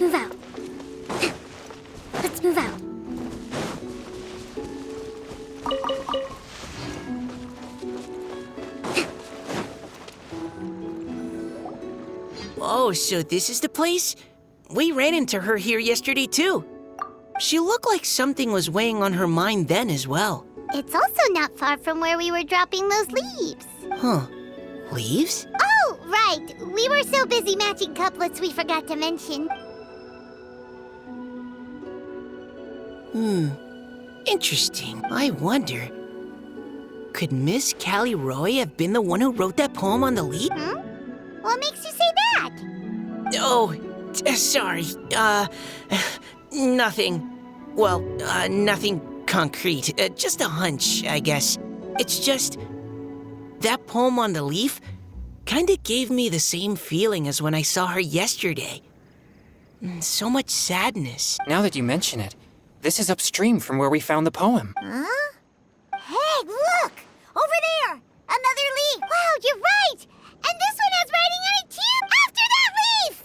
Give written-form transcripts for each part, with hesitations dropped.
move out. Let's move out. Oh, so this is the place? We ran into her here yesterday, too. She looked like something was weighing on her mind then as well. It's also not far from where we were dropping those leaves. Huh. Leaves? Oh, right. We were so busy matching couplets we forgot to mention. Interesting. I wonder, could Miss Callie Roy have been the one who wrote that poem on the leaf? What makes you say that? Oh, sorry. Nothing. Well, nothing concrete. Just a hunch, I guess. It's just, that poem on the leaf kinda gave me the same feeling as when I saw her yesterday. So much sadness. Now that you mention it, this is upstream from where we found the poem. Huh? Hey, look! Over there! Another leaf! Wow, you're right! And this one has writing on it too! After that leaf!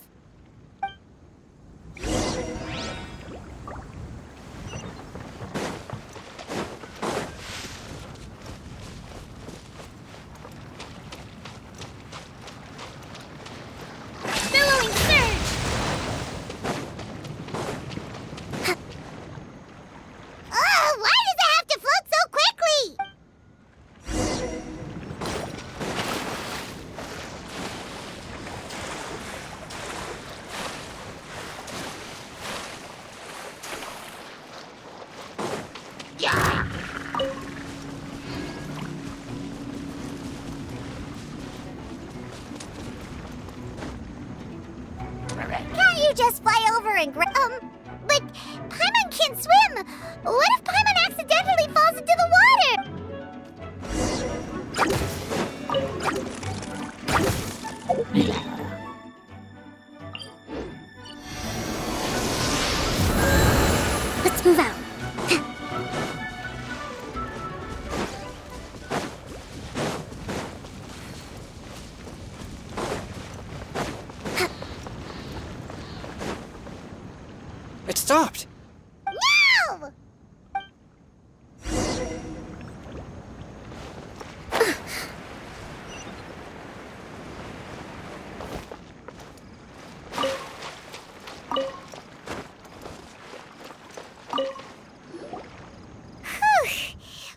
Billowing surge! Oh, why does it have to float so quickly? Can't you just fly over and but Paimon can't swim! What if Paimon accidentally falls into the water? Let's move out. It stopped. No!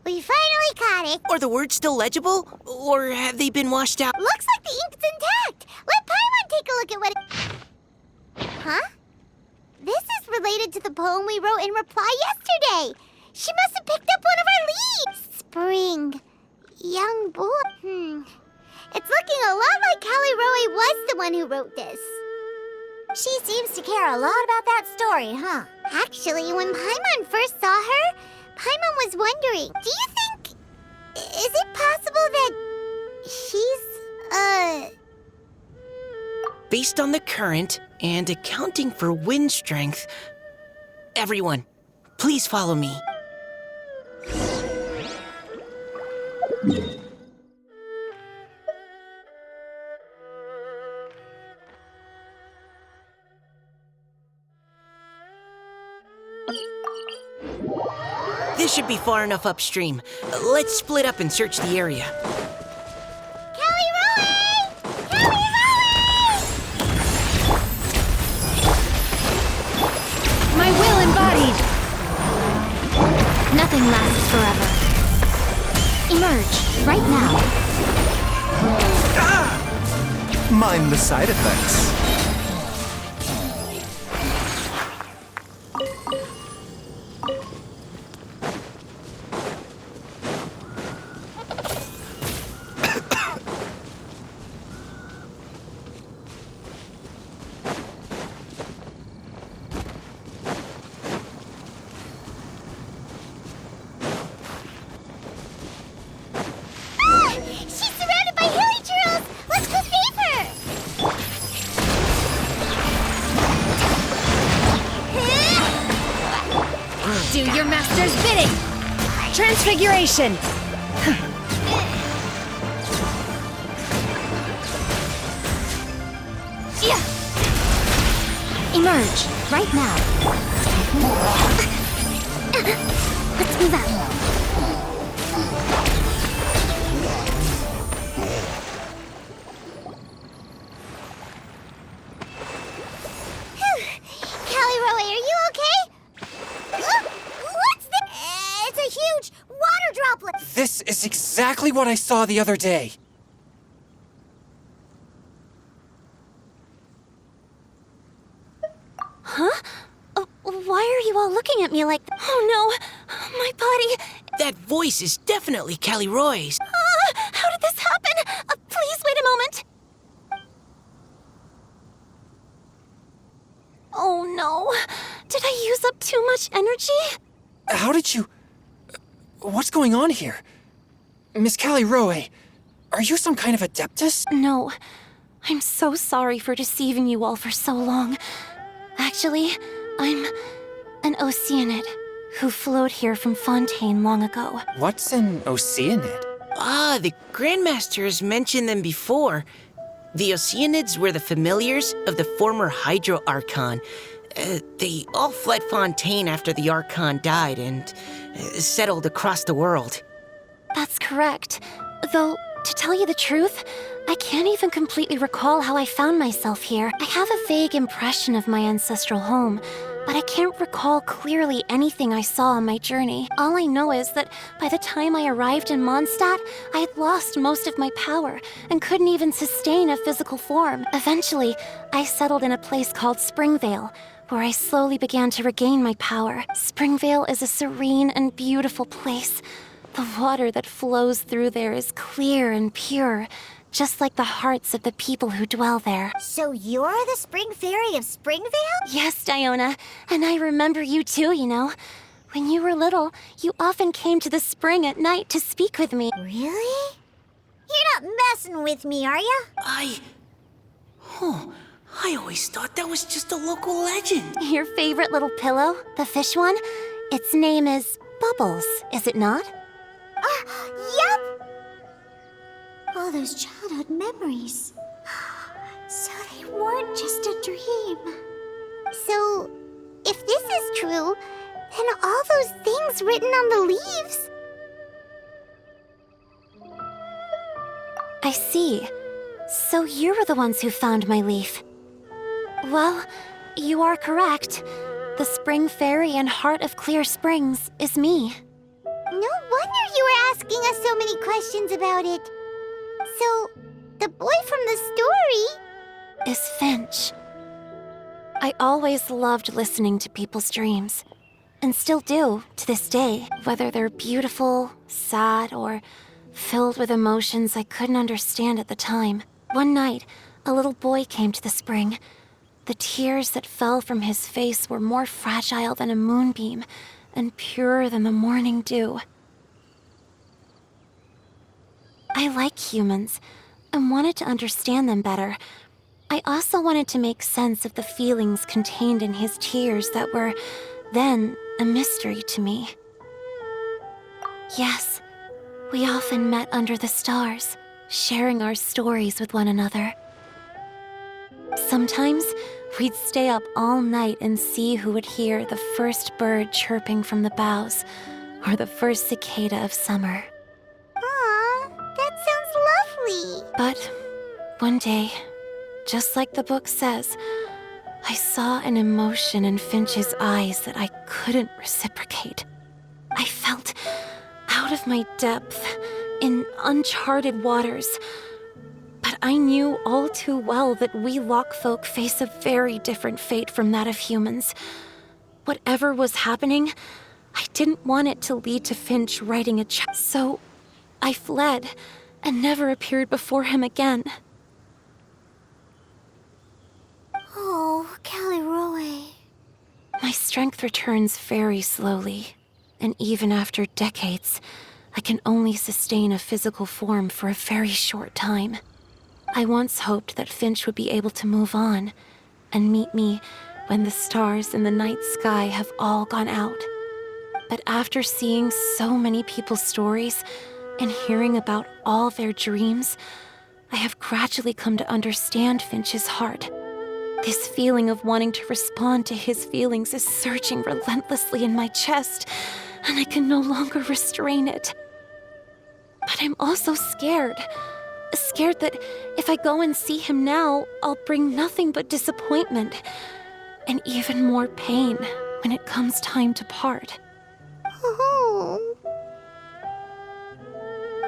We finally caught it. Are the words still legible? Or have they been washed out? Looks like the ink's intact. Let Paimon take a look at what it... Huh? This is related to the poem we wrote in reply yesterday. She must have picked up one of our leaves. Spring. Young boy. It's looking a lot like Callie Roy was the one who wrote this. She seems to care a lot about that story, huh? Actually, when Paimon first saw her, Paimon was wondering, do you think... Is it possible that she's, Based on the current and accounting for wind strength, everyone, please follow me. This should be far enough upstream. Let's split up and search the area. Callie Roy! Callie Roy! My will embodied! Nothing lasts forever. Emerge, right now. Mind the side effects. She's surrounded by hilly churros! Let's go save her! Do your master's bidding! Transfiguration! Emerge, right now. Let's move out. Caliroe, are you okay? What's this? It's a huge water droplet. This is exactly what I saw the other day. Why are you all looking at me like... Oh no, my body... That voice is definitely Caliroe's. How did this happen? Please wait a moment. Oh no, did I use up too much energy? How did you... What's going on here? Miss Caliroe, are you some kind of adeptus? No, I'm so sorry for deceiving you all for so long. Actually, I'm an Oceanid who flowed here from Fontaine long ago. What's an Oceanid? Ah, the Grandmaster has mentioned them before. The Oceanids were the familiars of the former Hydro Archon. They all fled Fontaine after the Archon died and settled across the world. That's correct. Though, to tell you the truth, I can't even completely recall how I found myself here. I have a vague impression of my ancestral home, but I can't recall clearly anything I saw on my journey. All I know is that by the time I arrived in Mondstadt, I had lost most of my power and couldn't even sustain a physical form. Eventually, I settled in a place called Springvale, where I slowly began to regain my power. Springvale is a serene and beautiful place. The water that flows through there is clear and pure, just like the hearts of the people who dwell there. So you're the Spring Fairy of Springvale? Yes, Diona, and I remember you too, you know. When you were little, you often came to the spring at night to speak with me. Really? You're not messing with me, are ya? I always thought that was just a local legend. Your favorite little pillow, the fish one, its name is Bubbles, is it not? Yup! All those childhood memories. So they weren't just a dream. So, if this is true, then all those things written on the leaves... I see. So you were the ones who found my leaf. Well, you are correct. The Spring Fairy and Heart of Clear Springs is me. No wonder you were asking us so many questions about it. So, the boy from the story... Is Finch. I always loved listening to people's dreams, and still do to this day, whether they're beautiful, sad, or filled with emotions I couldn't understand at the time. One night, a little boy came to the spring. The tears that fell from his face were more fragile than a moonbeam, and purer than the morning dew. I like humans, and wanted to understand them better. I also wanted to make sense of the feelings contained in his tears that were, then, a mystery to me. Yes, we often met under the stars, sharing our stories with one another. Sometimes, we'd stay up all night and see who would hear the first bird chirping from the boughs, or the first cicada of summer. Aw, that sounds lovely. But one day, just like the book says, I saw an emotion in Finch's eyes that I couldn't reciprocate. I felt out of my depth, in uncharted waters. But I knew all too well that we Lockfolk face a very different fate from that of humans. Whatever was happening, I didn't want it to lead to Finch writing a check. So I fled and never appeared before him again. Oh, Caliroe. My strength returns very slowly, and even after decades, I can only sustain a physical form for a very short time. I once hoped that Finch would be able to move on and meet me when the stars in the night sky have all gone out. But after seeing so many people's stories and hearing about all their dreams, I have gradually come to understand Finch's heart. This feeling of wanting to respond to his feelings is surging relentlessly in my chest, and I can no longer restrain it. But I'm also scared. Scared that if I go and see him now, I'll bring nothing but disappointment and even more pain when it comes time to part. Oh.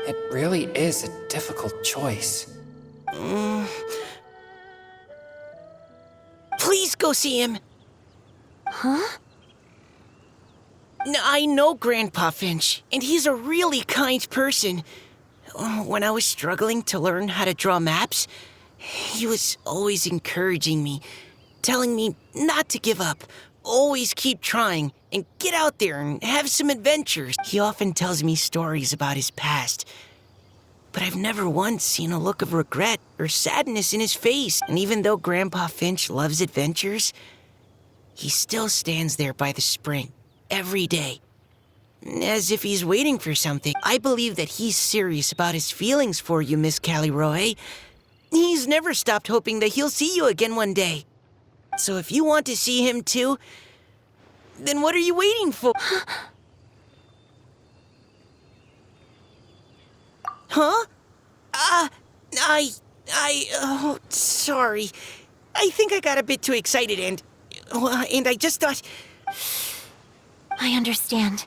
It really is a difficult choice. Please go see him. Huh? I know Grandpa Finch, and he's a really kind person. When I was struggling to learn how to draw maps, he was always encouraging me, telling me not to give up, always keep trying, and get out there and have some adventures. He often tells me stories about his past, but I've never once seen a look of regret or sadness in his face. And even though Grandpa Finch loves adventures, he still stands there by the spring every day, as if he's waiting for something. I believe that he's serious about his feelings for you, Miss Callie Roe. He's never stopped hoping that he'll see you again one day. So if you want to see him too, then what are you waiting for? Huh? Oh, sorry. I think I got a bit too excited and I just thought... I understand.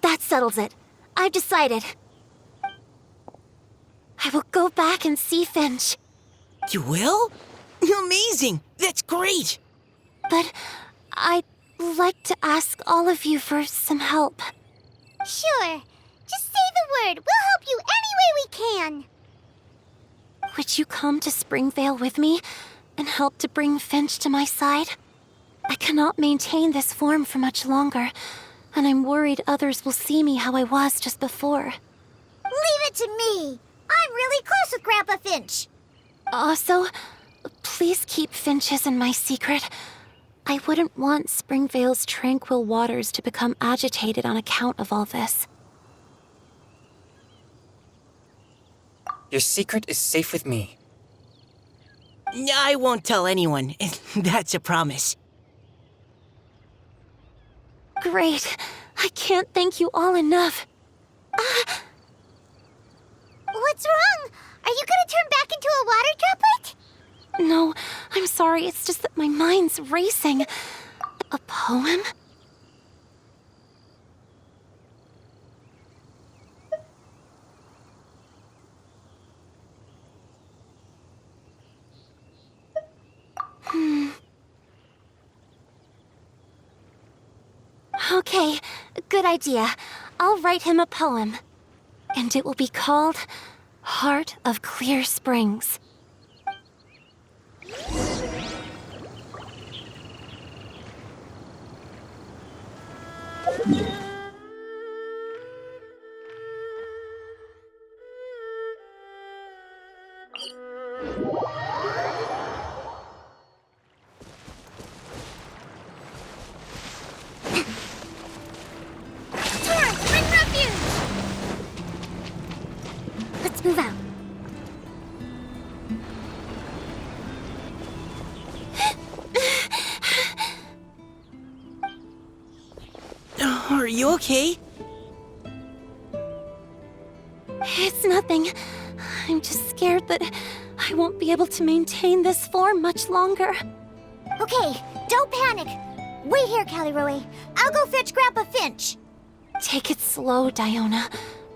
That settles it. I've decided. I will go back and see Finch. You will? Amazing! That's great! But I'd like to ask all of you for some help. Sure. Just say the word. We'll help you any way we can. Would you come to Springvale with me and help to bring Finch to my side? I cannot maintain this form for much longer, and I'm worried others will see me how I was just before. Leave it to me. I'm really close with Grandpa Finch. Also, please keep Finch's in my secret. I wouldn't want Springvale's tranquil waters to become agitated on account of all this. Your secret is safe with me. I won't tell anyone. That's a promise. Great. I can't thank you all enough. What's wrong? Are you gonna turn back into a water droplet? No, I'm sorry. It's just that my mind's racing. A poem? Okay, good idea. I'll write him a poem. And it will be called Heart of Clear Springs. Let's move out. Are you okay? It's nothing. I'm just scared that I won't be able to maintain this form much longer. Okay, don't panic. Wait here, Callie Roe. I'll go fetch Grandpa Finch. Take it slow, Diona.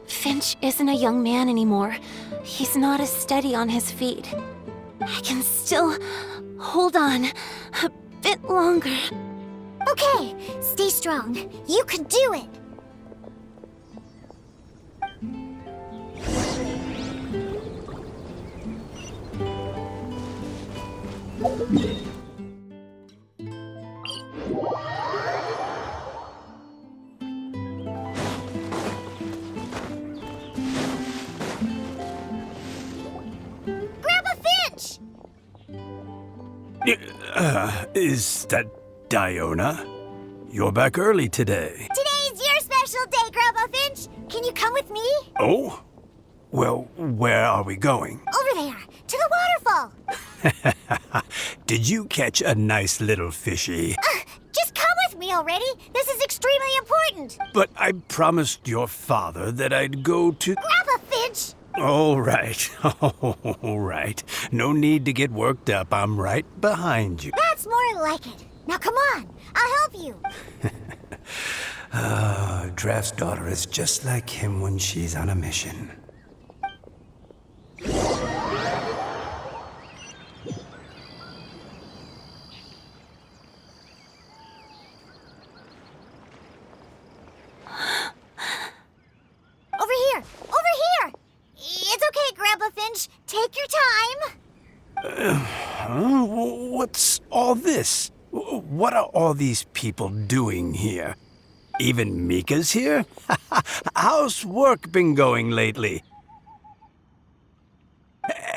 Finch isn't a young man anymore. He's not as steady on his feet. I can still hold on a bit longer. Okay, stay strong. You can do it. Grandpa Finch! Is that Diona? You're back early today. Today's your special day, Grandpa Finch. Can you come with me? Oh? Well, where are we going? Over there, to the waterfall. Did you catch a nice little fishy? Just come with me already. This is extremely important. But I promised your father that I'd go to... Grandpa Finch! All right. All right. No need to get worked up. I'm right behind you. That's more like it. Now come on. I'll help you. Draft's daughter is just like him when she's on a mission. Over here! Over here! It's okay, Grandpa Finch. Take your time. What's all this? What are all these people doing here? Even Mika's here? How's work been going lately?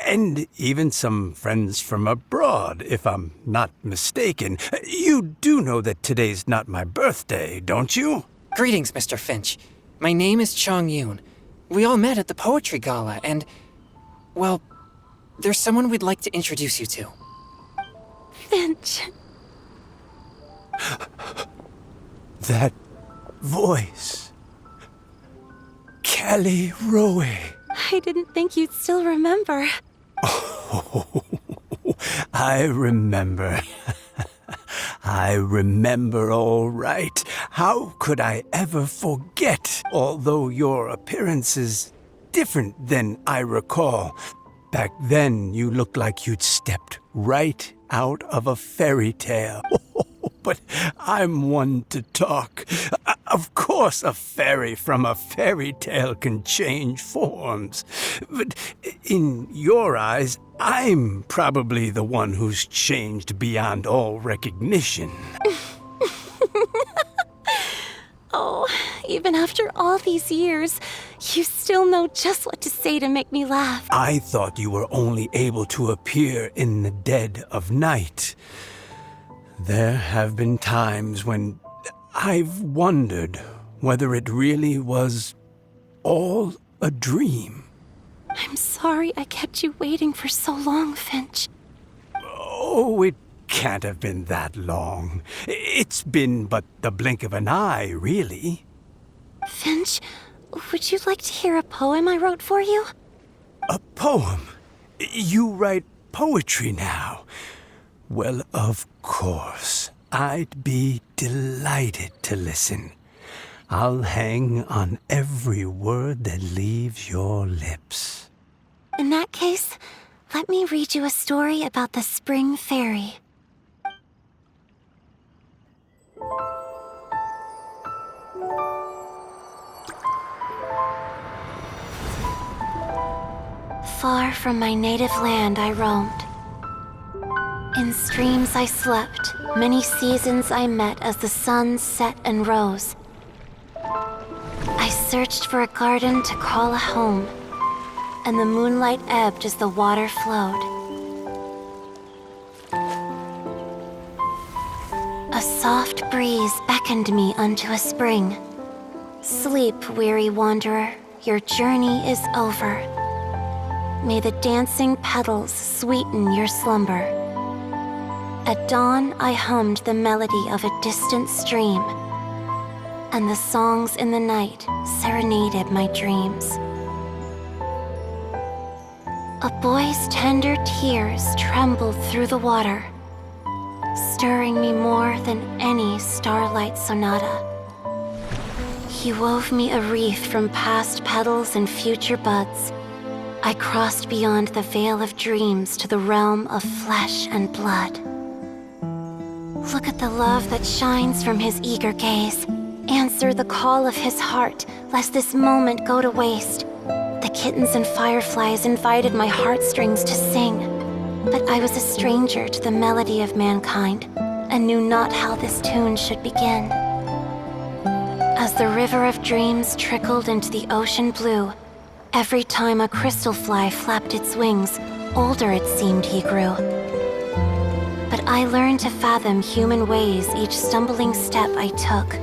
And even some friends from abroad, if I'm not mistaken. You do know that today's not my birthday, don't you? Greetings, Mr. Finch. My name is Chong Yoon. We all met at the poetry gala, and... well, there's someone we'd like to introduce you to. Finch. That voice. Callie Rowe. I didn't think you'd still remember. Oh, I remember. I remember all right. How could I ever forget? Although your appearance is different than I recall. Back then, you looked like you'd stepped right out of a fairy tale. But I'm one to talk. Of course, a fairy from a fairy tale can change forms. But in your eyes, I'm probably the one who's changed beyond all recognition. Oh, even after all these years, you still know just what to say to make me laugh. I thought you were only able to appear in the dead of night. There have been times when I've wondered whether it really was all a dream. I'm sorry I kept you waiting for so long, Finch. Oh, it can't have been that long. It's been but the blink of an eye, really. Finch, would you like to hear a poem I wrote for you? A poem? You write poetry now? Well, of course. I'd be delighted to listen. I'll hang on every word that leaves your lips. In that case, let me read you a story about the Spring Fairy. Far from my native land I roamed. In streams I slept, many seasons I met as the sun set and rose. I searched for a garden to call a home, and the moonlight ebbed as the water flowed. A soft breeze beckoned me unto a spring. Sleep, weary wanderer, your journey is over. May the dancing petals sweeten your slumber. At dawn, I hummed the melody of a distant stream, and the songs in the night serenaded my dreams. A boy's tender tears trembled through the water, stirring me more than any starlight sonata. He wove me a wreath from past petals and future buds. I crossed beyond the veil of dreams to the realm of flesh and blood. Look at the love that shines from his eager gaze. Answer the call of his heart, lest this moment go to waste. The kittens and fireflies invited my heartstrings to sing, but I was a stranger to the melody of mankind, and knew not how this tune should begin. As the river of dreams trickled into the ocean blue, every time a crystal fly flapped its wings, older it seemed he grew. But I learned to fathom human ways each stumbling step I took,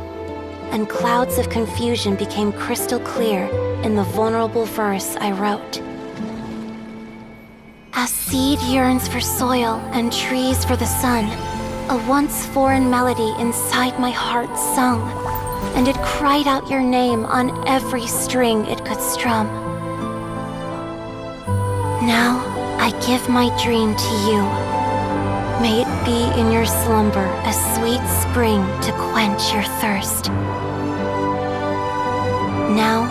and clouds of confusion became crystal clear in the vulnerable verse I wrote. As seed yearns for soil and trees for the sun. A once foreign melody inside my heart sung, and it cried out your name on every string it could strum. Now I give my dream to you. May it be in your slumber a sweet spring to quench your thirst. Now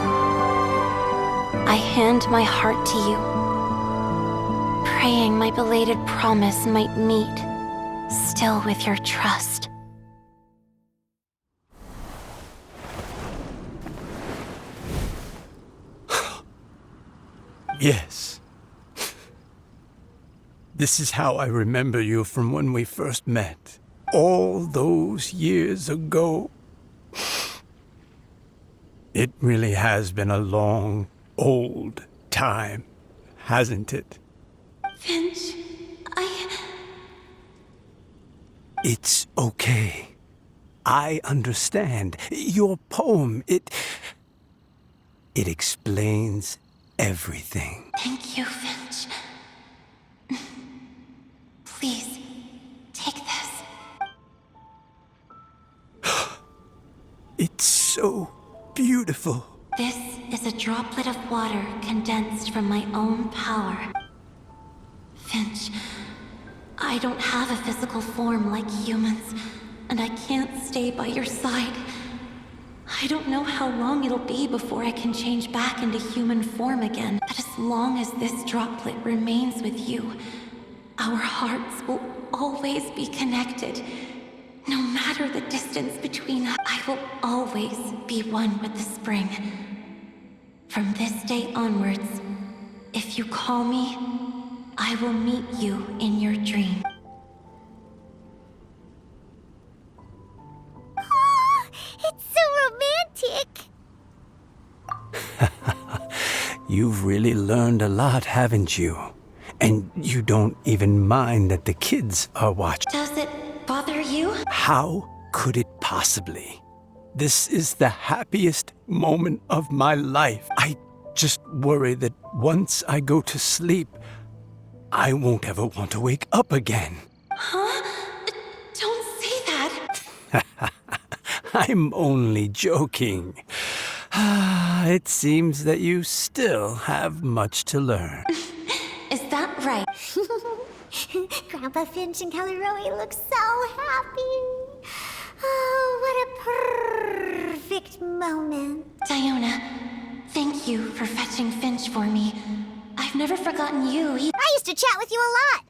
I hand my heart to you, praying my belated promise might meet, still with your trust. Yes. This is how I remember you from when we first met. All those years ago. It really has been a long, old time, hasn't it? Finch, It's okay. I understand. Your poem, it explains everything. Thank you, Finch. Please, take this. It's so beautiful. This is a droplet of water condensed from my own power. Finch, I don't have a physical form like humans, and I can't stay by your side. I don't know how long it'll be before I can change back into human form again, but as long as this droplet remains with you, our hearts will always be connected. No matter the distance between us, I will always be one with the spring. From this day onwards, if you call me, I will meet you in your dream. Oh, it's so romantic. You've really learned a lot, haven't you? And you don't even mind that the kids are watching. Does it bother you? How could it possibly? This is the happiest moment of my life. I just worry that once I go to sleep, I won't ever want to wake up again. Huh? Don't say that. I'm only joking. It seems that you still have much to learn. Is that right? Grandpa Finch and Kelly Rowie look so happy. Oh, what a perfect moment. Diona, thank you for fetching Finch for me. I've never forgotten you either. I used to chat with you a lot.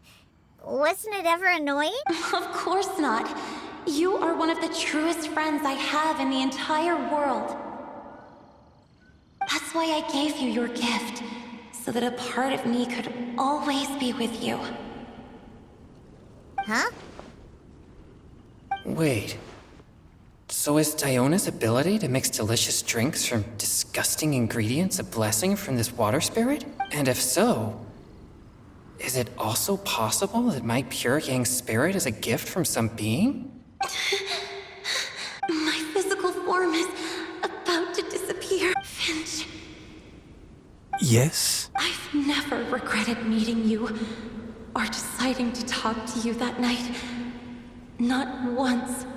Wasn't it ever annoying? Of course not. You are one of the truest friends I have in the entire world. That's why I gave you your gift, so that a part of me could always be with you. Huh? Wait. So is Diona's ability to mix delicious drinks from disgusting ingredients a blessing from this water spirit? And if so, is it also possible that my pure yang spirit is a gift from some being? My physical form is about to disappear. Finch, Yes? I've never regretted meeting you or deciding to talk to you that night. Not once.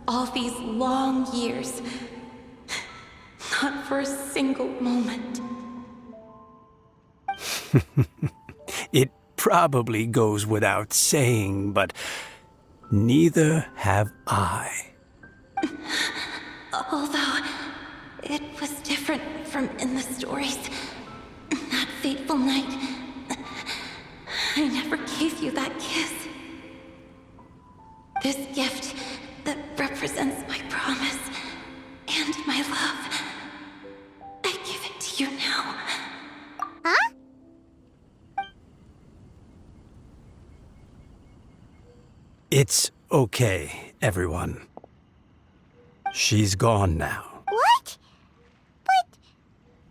All these long years. Not for a single moment. It probably goes without saying, but neither have I. Although, it was different from in the stories. That fateful night, I never gave you that kiss. This gift that represents my promise and my love, I give it to you now. Huh? It's okay, everyone. She's gone now. What? But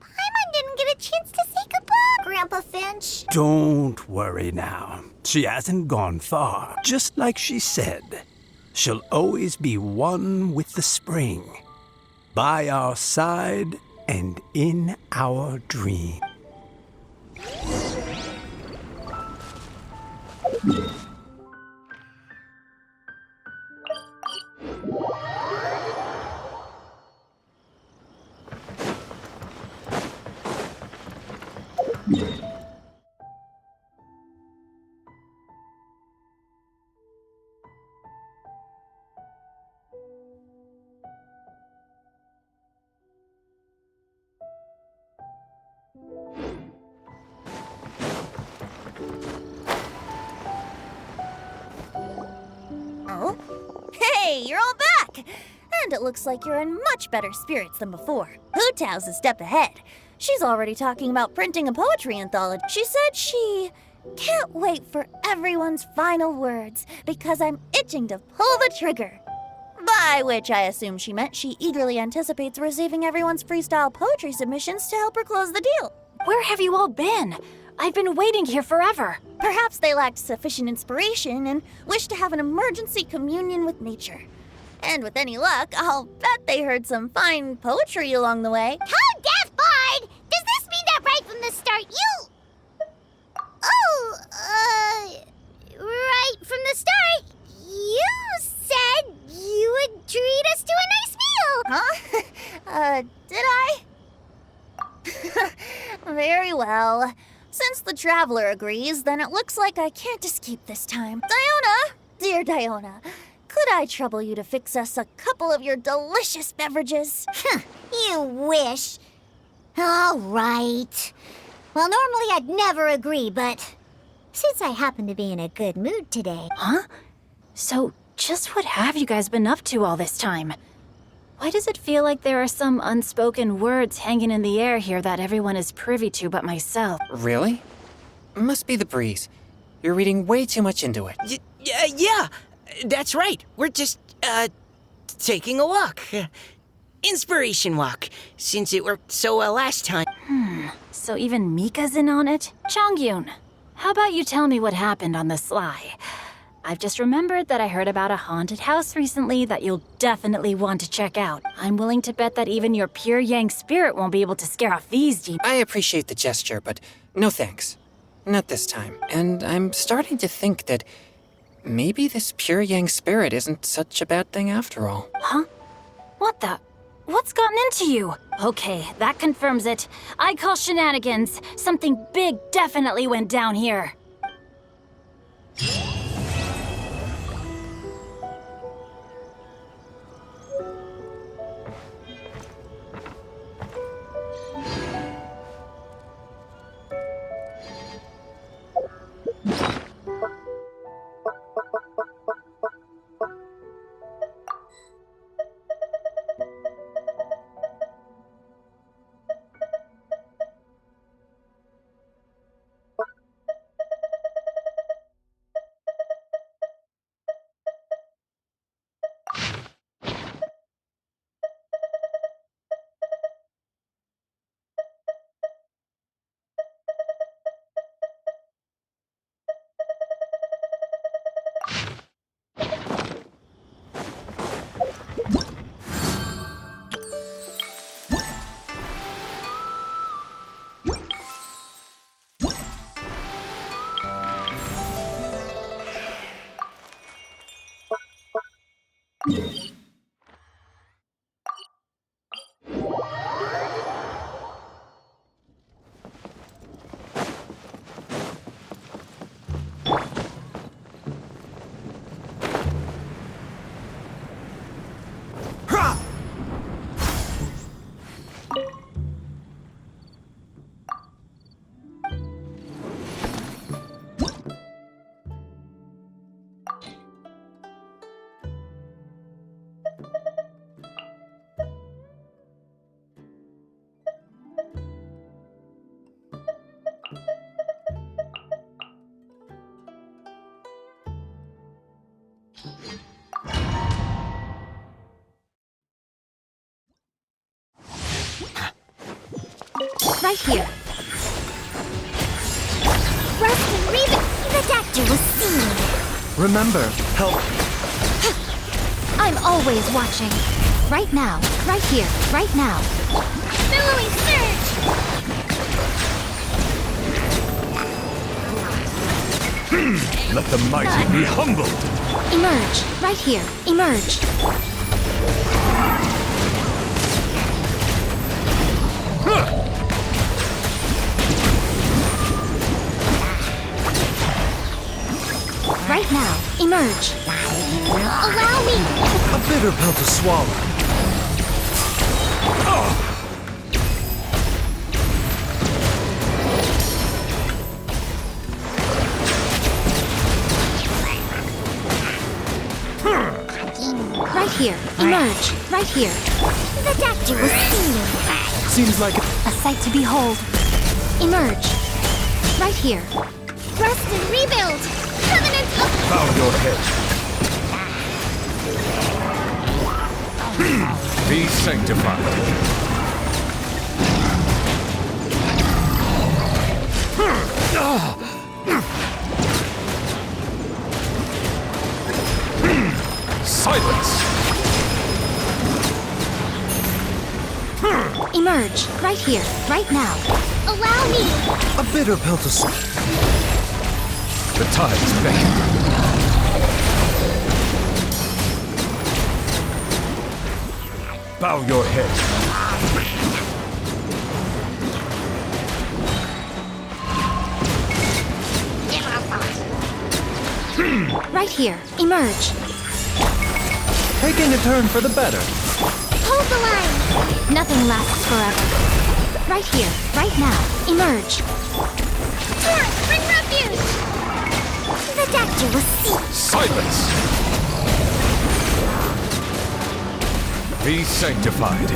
Paimon didn't get a chance to say goodbye, Grandpa Finch. Don't worry now. She hasn't gone far. Just like she said, she'll always be one with the spring, by our side and in our dream. Oh? Hey, you're all back! And it looks like you're in much better spirits than before. Hootow's a step ahead. She's already talking about printing a poetry anthology. She said she can't wait for everyone's final words because I'm itching to pull the trigger. By which I assume she meant she eagerly anticipates receiving everyone's freestyle poetry submissions to help her close the deal. Where have you all been? I've been waiting here forever. Perhaps they lacked sufficient inspiration and wished to have an emergency communion with nature. And with any luck, I'll bet they heard some fine poetry along the way. Tone deaf, Bard! Does this mean that right from the start you... right from the start, you said you would treat us to a nice meal! Huh? Did I? Very well. Since the Traveler agrees, then it looks like I can't escape this time. Diona! Dear Diona, could I trouble you to fix us a couple of your delicious beverages? You wish. All right. Well, normally I'd never agree, but since I happen to be in a good mood today... Huh? So, just what have you guys been up to all this time? Why does it feel like there are some unspoken words hanging in the air here that everyone is privy to but myself? Really? Must be the breeze. You're reading way too much into it. Yeah, that's right. We're just, taking a walk. Inspiration walk, since it worked so well last time. So even Mika's in on it? Chongyun, how about you tell me what happened on the sly? I've just remembered that I heard about a haunted house recently that you'll definitely want to check out. I'm willing to bet that even your pure yang spirit won't be able to scare off these demons. I appreciate the gesture, but no thanks. Not this time. And I'm starting to think that maybe this pure yang spirit isn't such a bad thing after all. Huh? What the? What's gotten into you? Okay, that confirms it. I call shenanigans. Something big definitely went down here. Right here. Rust and Reaven, the doctor was seen. Remember, help. I'm always watching. Right now, right here, right now. Billowing surge! Let the mighty be humbled. Emerge. Right here. Emerge. Right now. Emerge. Allow me! A bitter pill to swallow. Right here. Emerge. Right here. The doctor will see you. Seems like A sight to behold. Emerge. Right here. Rest and rebuild! Covenant of... Bow your head. Be sanctified. Silence! Emerge. Right here. Right now. Allow me! a bitter pill to swallow. The tides beckon. Bow your head. Right here. Emerge. Taking a turn for the better. Hold the line! Nothing lasts forever. Right here. Right now. Emerge. Torrent, bring refuge! The doctor will see. Silence! Be sanctified.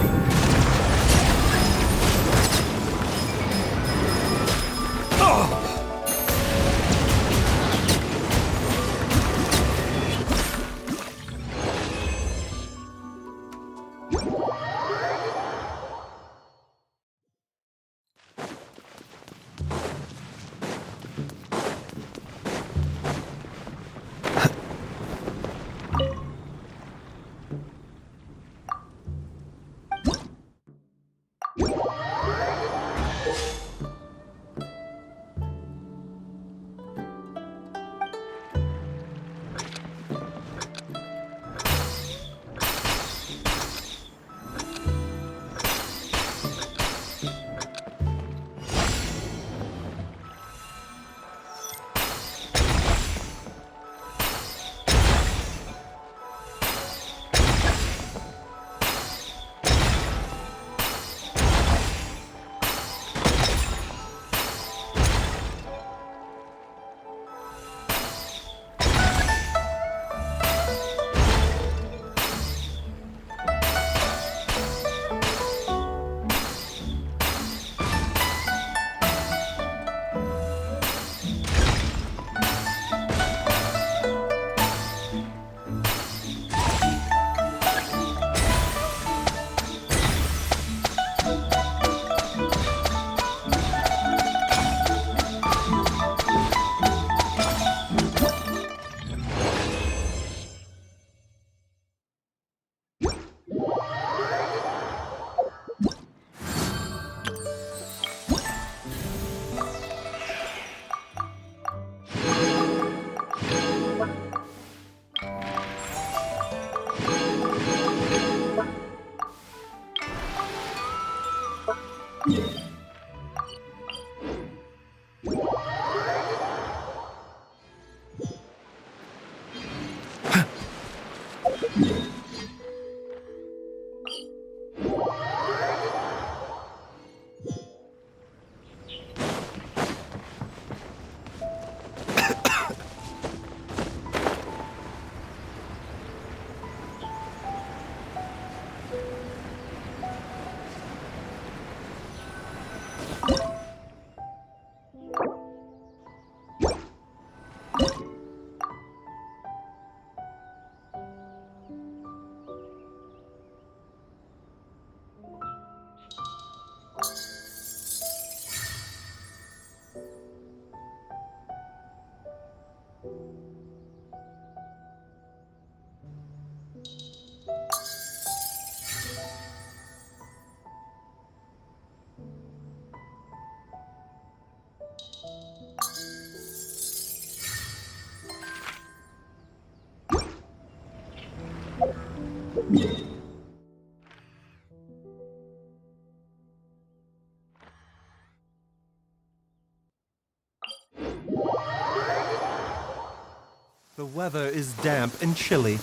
The weather is damp and chilly.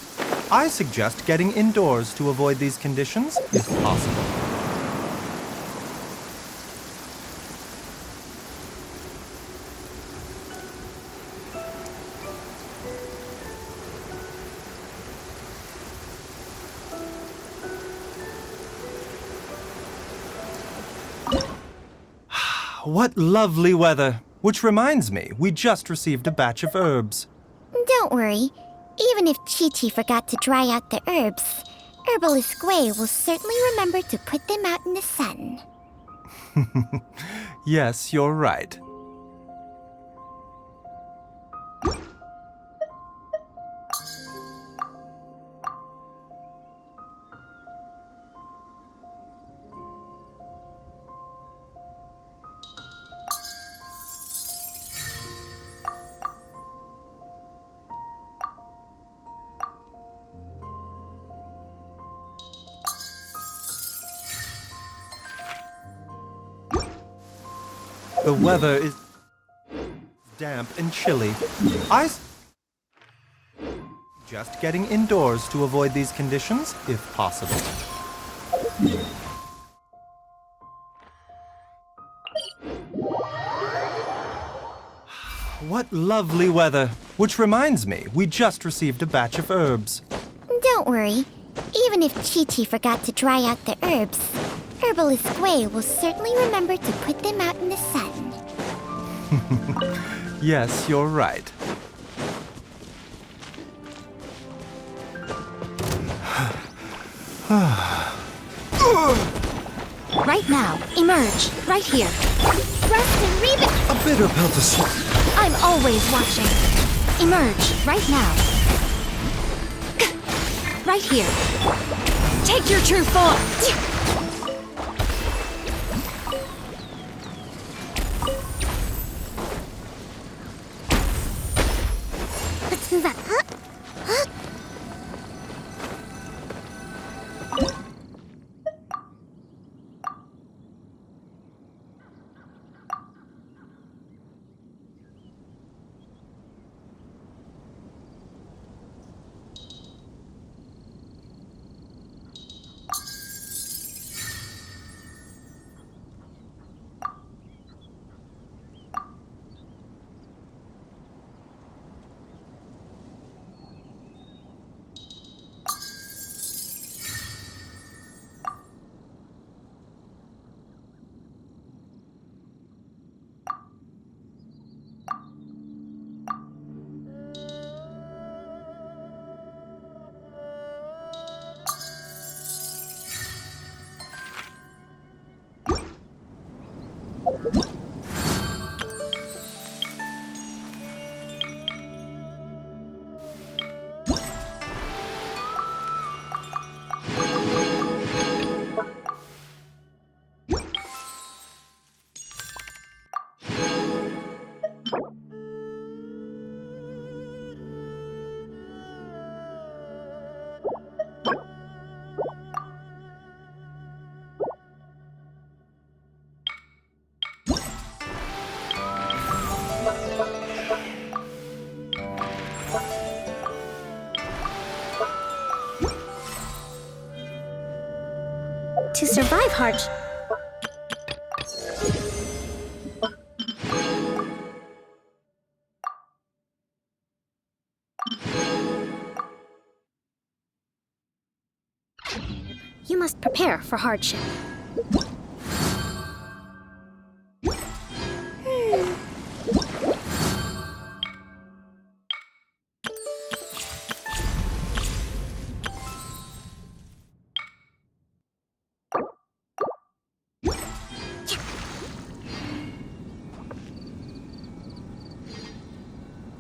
I suggest getting indoors to avoid these conditions, if possible. What lovely weather! Which reminds me, we just received a batch of herbs. Don't worry. Even if Chi-Chi forgot to dry out the herbs, Herbalist Gui will certainly remember to put them out in the sun. Yes, you're right. The weather is damp and chilly. I suggest getting indoors to avoid these conditions, if possible. What lovely weather! Which reminds me, we just received a batch of herbs. Don't worry. Even if Chi-Chi forgot to dry out the herbs, Herbalist Gui will certainly remember to put them out in the sun. Yes, you're right. Right now, emerge. Right here. Rust and Reba! A bitter pill to swallow. I'm always watching. Emerge. Right now. Right here. Take your true form. Let's move up. Huh? Huh? To survive hardship. You must prepare for hardship.